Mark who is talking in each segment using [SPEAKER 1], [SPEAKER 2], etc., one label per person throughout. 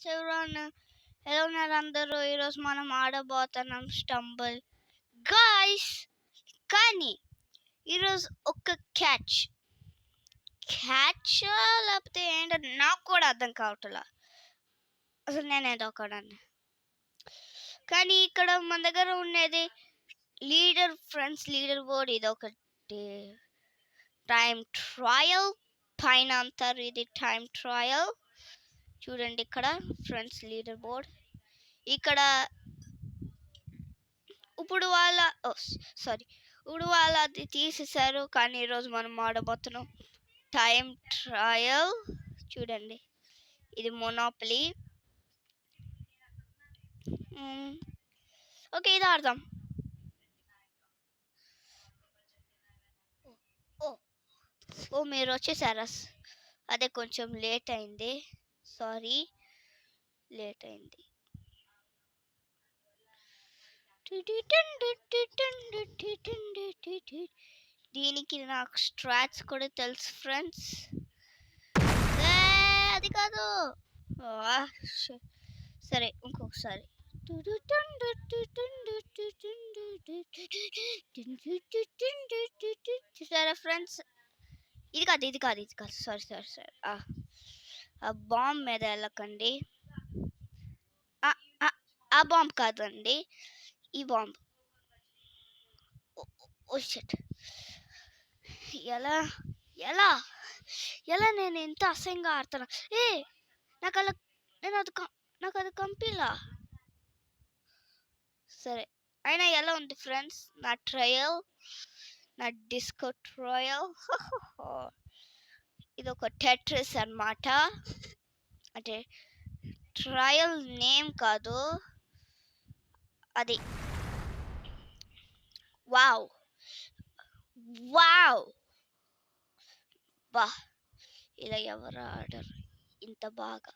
[SPEAKER 1] Friends ఎవరన్నా ఎలా ఉన్నారు అందరూ? ఈరోజు మనం ఆడబోతున్నాం స్టంబుల్ గాయ్స్. కానీ ఈరోజు ఒక క్యాచ్ లేకపోతే ఏంటో నాకు కూడా అర్థం కావట్లా. అసలు నేనేదో ఒకడాన్ని. కానీ ఇక్కడ మన దగ్గర ఉండేది లీడర్ ఫ్రెండ్స్, లీడర్ బోర్డ్. ఇది ఒకటి టైం ట్రయల్ పైన అంటారు, ఇది టైం ట్రయల్. చూడండి ఇక్కడ ఫ్రెండ్స్ లీడర్ బోర్డ్. ఇక్కడ ఇప్పుడు వాళ్ళ అది తీసేశారు. కానీ ఈరోజు మనం ఆడబోతున్నాం టైం ట్రయల్. చూడండి ఇది మొనోపలీ. ఓకే, ఇది ఆడదాం. ఓ మీరు వచ్చేసారా? అదే కొంచెం లేట్ అయింది, సారీ, లేట్ అయింది. దీనికి నాకు స్ట్రాట్స్ కూడా తెలుసు ఫ్రెండ్స్. అది కాదు, సరే ఇంకొకసారి. సరే ఫ్రెండ్స్, ఇది కాదు, సారీ. ఆ బాంబ్ మీద వెళ్ళకండి. ఆ బాంబ్ కాదండి, ఈ బాంబ్. Oh shit. ఎలా నేను ఎంత అసహ్యంగా ఆడుతున్నా. నాకు అది కంపిలా. సరే, అయినా ఎలా ఉంది ఫ్రెండ్స్ నా ట్రయల్, నా డిస్కో ట్రయల్? ఇది ఒక టెట్రిస్ అన్నమాట. అంటే ట్రయల్ నేమ్ కాదు అది. వావ్ బా, ఇలా ఎవరు ఆడరు ఇంత బాగా.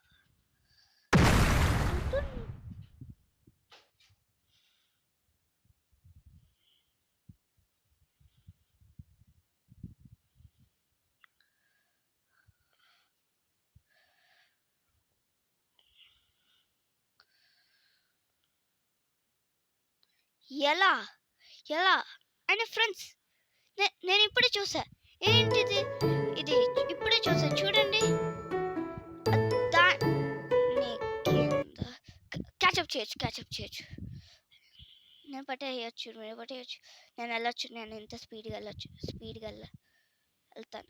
[SPEAKER 1] ఎలా అయినా ఫ్రెండ్స్, నేను ఇప్పుడే చూసా. ఏంటిది? ఇది ఇప్పుడే చూసా, చూడండి. క్యాచప్ చేయొచ్చు. నేను పట్టేయచ్చు, నేను వెళ్ళొచ్చు. నేను ఇంత స్పీడ్గా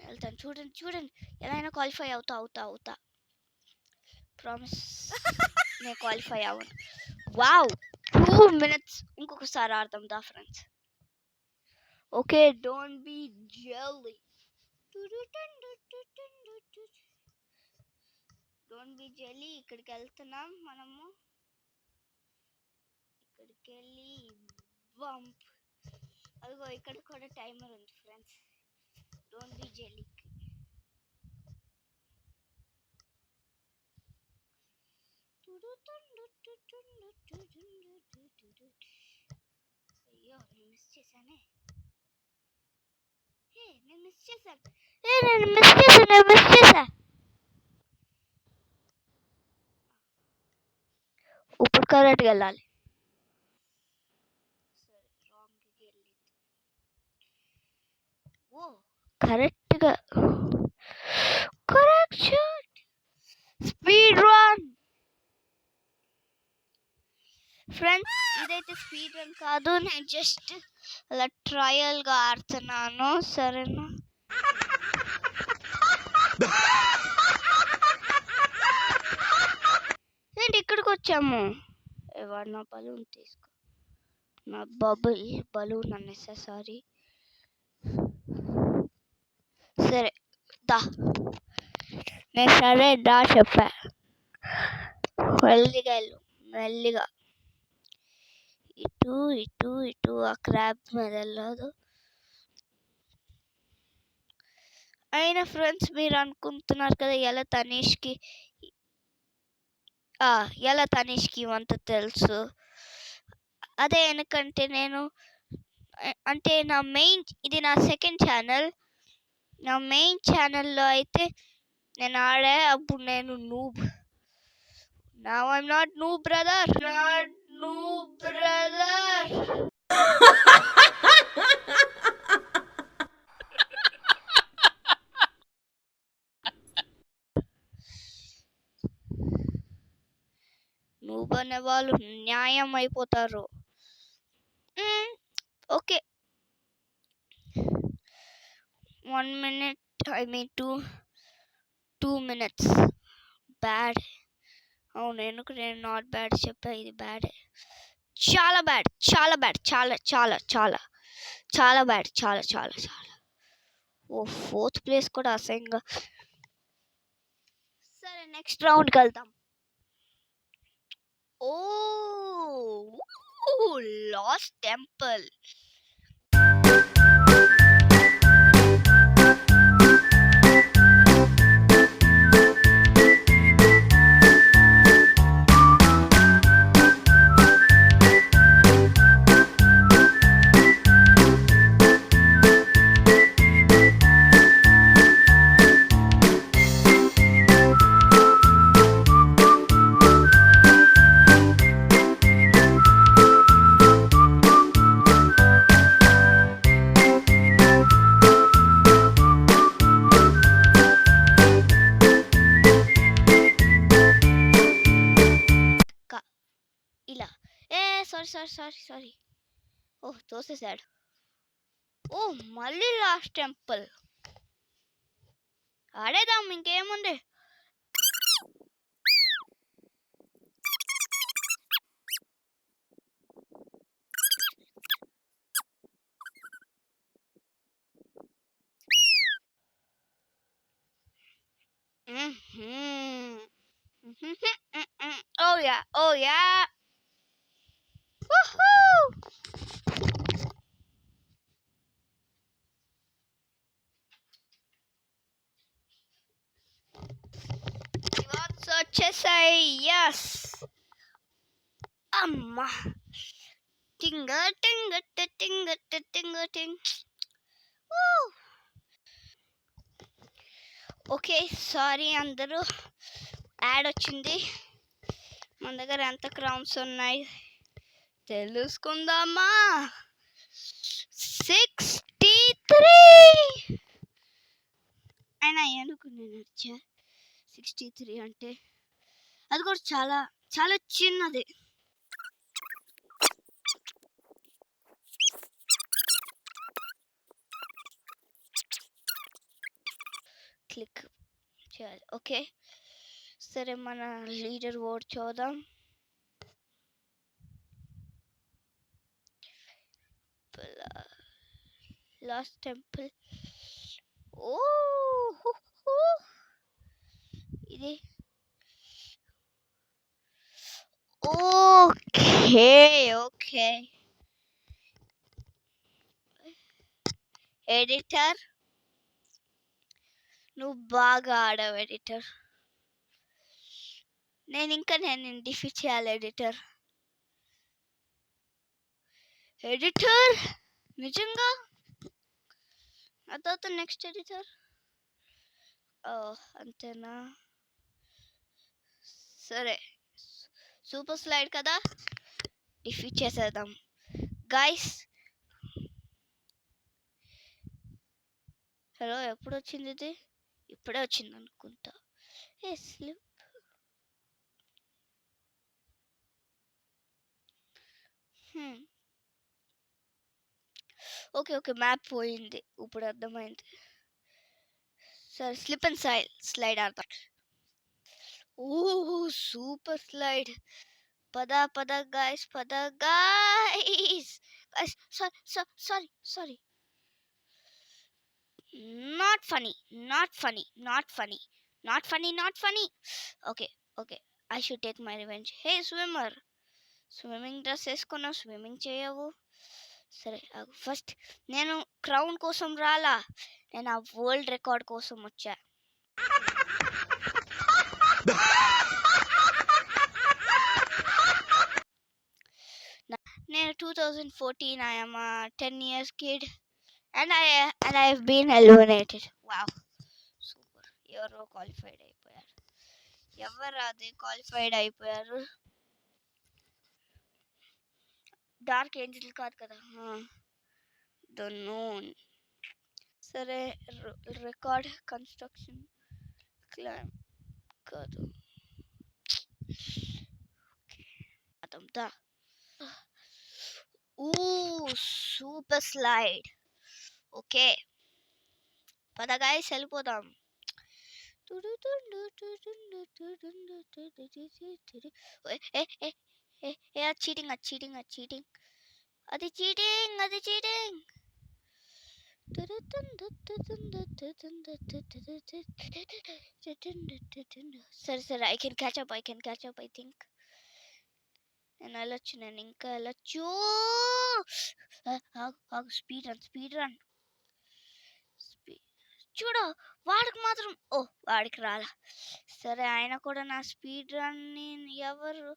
[SPEAKER 1] వెళ్తాను. చూడండి ఎలా అయినా క్వాలిఫై అవుతా. ప్రామిస్ నేను క్వాలిఫై అవ్వను. Wow, 2 minutes. ఇంకొకసారి ఆడదాం దా friends. Okay, don't be jelly. ఇక్కడికి వెళ్తున్నాం మనము. ఇక్కడికి వెళ్ళి బంప్. అదిగో ఇక్కడ కూడా టైమర్ ఉంది ఫ్రెండ్స్. Don't be jelly. అయ్యో, నేను మిస్ చేశాను. ఇప్పుడు కరెక్ట్గా వెళ్ళాలి. కరెక్ట్గా స్పీడ్ రన్ ఫ్రెండ్స్. ఇదైతే స్పీడ్ రన్ కాదు, నేను జస్ట్ అలా ట్రయల్ గా ఆడుతున్నాను, సరేనా? ఏంటి ఇక్కడికి వచ్చాము? ఎవరు నా బలూన్ తీసుకో, నా బలూన్ అనేసా, సారీ. సరే దా, నేను సరే దా చెప్పా. మెల్లిగా ఇటు ఆ క్రాబ్ మీద వెళ్ళదు. అయినా ఫ్రెండ్స్, మీరు అనుకుంటున్నారు కదా ఎలా తనీష్కి ఇవంతా తెలుసు. అదే ఎందుకంటే ఇది నా సెకండ్ ఛానల్. నా మెయిన్ ఛానల్లో అయితే నేను ఆడే అప్పుడు నేను Now I'm not noob, brother. Not noob, brother. noob అనే వాళ్ళు న్యాయం అయిపోతారు. Okay 1 minute, I mean 2 minutes. Bad. అవును, ఎందుకు నేను నాట్ బ్యాడ్ చెప్పా? ఇది బ్యాడ్, చాలా బ్యాడ్, చాలా బ్యాడ్, చాలా చాలా చాలా చాలా బ్యాడ్, చాలా చాలా చాలా. ఓ 4th ప్లేస్ కూడా అసహ్యంగా. సరే నెక్స్ట్ రౌండ్కి వెళ్తాం. ఓ లాస్ట్ టెంపుల్. ఇలా సారీ. ఓహ్ తోసేసాడు. ఓ మళ్ళీ లాస్ట్ టెంపుల్. ఆడేద్దాం, ఇంకేముంది. Oh yeah. Woohoo! Rewards వచ్చేసాయి. Yes. అమ్మా. టింగ టింగ టింగ టింగ టింగ్. ఓకే సారీ అందరూ, యాడ్ వచ్చింది. మన దగ్గర ఎంత క్రౌన్స్ ఉన్నాయి తెలుసుకుందామా. 63. అయినా ఎందుకు నేను వచ్చా 63 అంటే? అది కూడా చాలా చాలా చిన్నది. క్లిక్ చేయాలి. ఓకే సరే, మన లీడర్ బోర్డ్ చూద్దాం. Last temple. ఓ ఇది ఓకే. ఎడిటర్ నువ్వు బాగా ఆడావు ఎడిటర్. నేను డిఫీట్ చేయాలి ఎడిటర్. నిజంగా ఆ తర్వాత నెక్స్ట్ ఎడిటర్. అంతేనా? సరే సూపర్ స్లైడ్ కదా, డిఫీట్ చేసేద్దాం గైస్. హలో, ఎప్పుడు వచ్చింది ఇది? ఇప్పుడే వచ్చింది అనుకుంటా. స్లిప్. ఓకే మ్యాప్ పోయింది, ఇప్పుడు అర్థమైంది. సరే స్లిప్ అండ్ స్లైడ్ ఆడతాం. ఓ సూపర్ స్లైడ్. పద guys, sorry. Not funny. Okay, I should take my revenge. Hey swimmer, swimming dress వేసుకున్నావు, స్విమ్మింగ్ చేయవు. సరే ఫస్ట్ నేను క్రౌన్ కోసం రాలా, నేను ఆ వరల్డ్ రికార్డ్ కోసం వచ్చా. నేను 2014, I am a 10 years kid and I've been eliminated. Wow, super, ఎవరో క్వాలిఫైడ్ అయిపోయారు. ఎవరు అది క్వాలిఫైడ్ అయిపోయారు? డార్క్ ఏంజిల్ కాదు కదా. The known. సరే, రికార్డ్ కన్స్ట్రక్షన్ క్లైమ్ కాదు. అదంతా సూపర్ స్లైడ్. ఓకే, పద గైస్ వెళ్ళిపోదాం. చీటింగ్, అది చీటింగ్, అది చీటింగ్, అది చీటింగ్, అది చీటింగ్. సరే సరే, I can catch up, I think. నేను వెళ్ళొచ్చు, నేను ఇంకా వెళ్ళొచ్చు. Speed run. చూడు, వాడికి మాత్రం వాడికి రాలా. సరే, ఆయన కూడా నా స్పీడ్ రన్ ఎవరు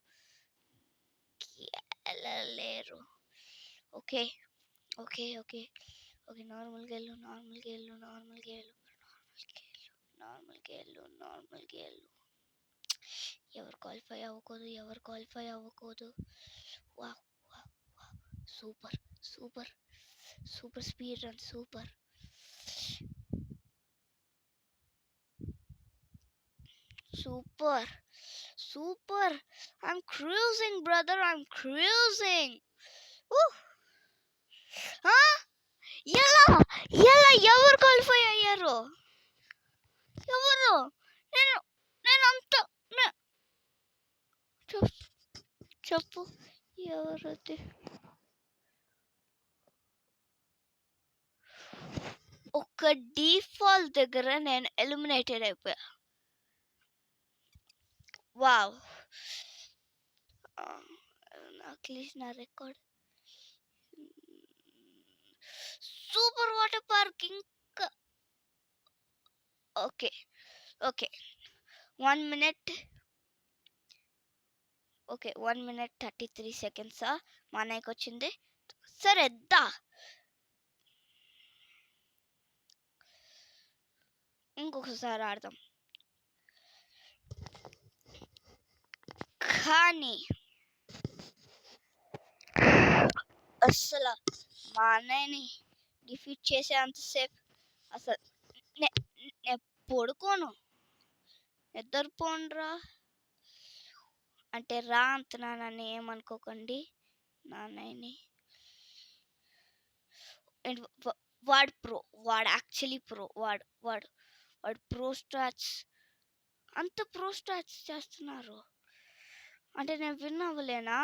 [SPEAKER 1] వెళ్ళలేరు. ఓకే ఓకే ఓకే ఓకే, నార్మల్గా వెళ్ళు. ఎవరు క్వాలిఫై అవ్వకూడదు. వా super speed run, super. I'm cruising, brother, I'm cruising. ఎలా ఎవరు క్వాలిఫై అయ్యారు? ఎవరు? నేను అంత చెప్పు ఎవరది? ఒక డిఫాల్ట్ దగ్గర నేను ఎలిమినేటెడ్ అయిపోయా. వావ్, అట్లీస్ట్ నా రికార్డ్ సూపర్ వాటర్ పార్క్. ఇంకా okay 1 minute. Okay, 1 minute 33 seconds మా అన్నయ్యకి వచ్చింది. సరే దా, ఇంకొకసారి ఆడదాం. కానీ అస్సలు మా అన్నయ్యని డిఫీట్ చేసే అంతసేపు అసలు నేను పడుకోను, నిద్రపోనురా అంటే రా అంటున్నానని ఏమనుకోకండి. నాన్నయ్యని వాడు యాక్చువల్లీ వాడు ప్రో స్టాట్స్, అంత ప్రో స్టాట్స్ చేస్తున్నారు అంటే నేను విన్ అవ్వలేనా?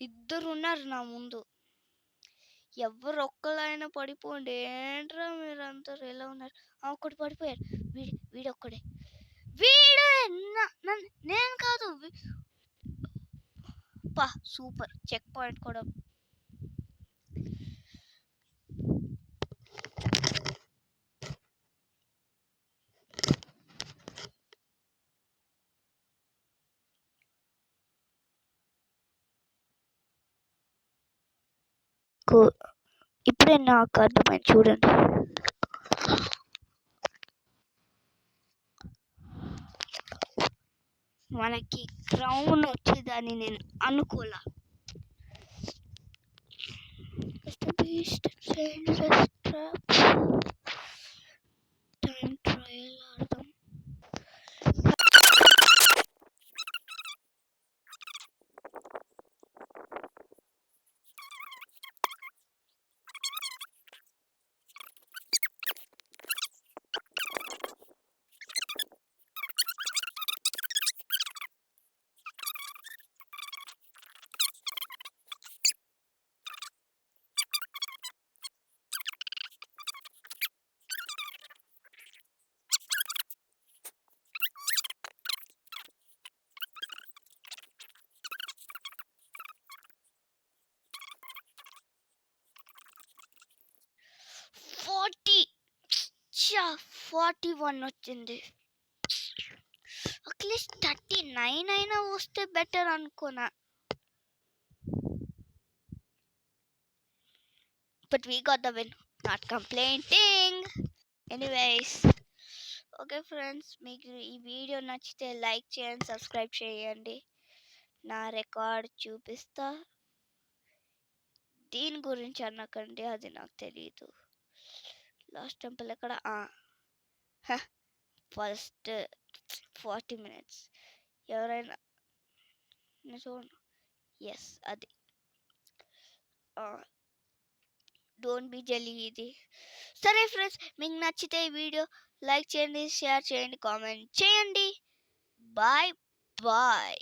[SPEAKER 1] ఇద్దరు ఉన్నారు నా ముందు, ఎవరు ఒక్కలైనా పడిపోండి. ఏంట్రా మీరు అందరు ఎలా ఉన్నారు? ఒక్కడు పడిపోయారు, వీడొక్కడే. నేను కాదు. సూపర్ చెక్ పాయింట్ కూడా. ఇప్పుడే నాకు అర్థమైంది, చూడండి. మనకి క్రౌన్ వచ్చేదాన్ని నేను అనుకోలా. టైం ట్రయల్ ఆడదాం. చా 41 వచ్చింది. అట్లీస్ట్ 39 అయినా వస్తే బెటర్ అనుకున్నా. But we got the win. Not complaining. Anyways, okay friends, మీకు ఈ వీడియో నచ్చితే లైక్ చేయండి, సబ్స్క్రైబ్ చేయండి. నా రికార్డ్ చూపిస్తా. దీని గురించి అనకండి, అది నాకు తెలియదు. లాస్ట్ టెంపుల్ ఎక్కడ? First 40 minutes. ఎవరైనా చూడండి. ఎస్, అది. డోంట్ బి జెల్లీ ఇది. సరే ఫ్రెండ్స్, మీకు నచ్చితే ఈ వీడియో లైక్ చేయండి, షేర్ చేయండి, కామెంట్ చేయండి. Bye bye.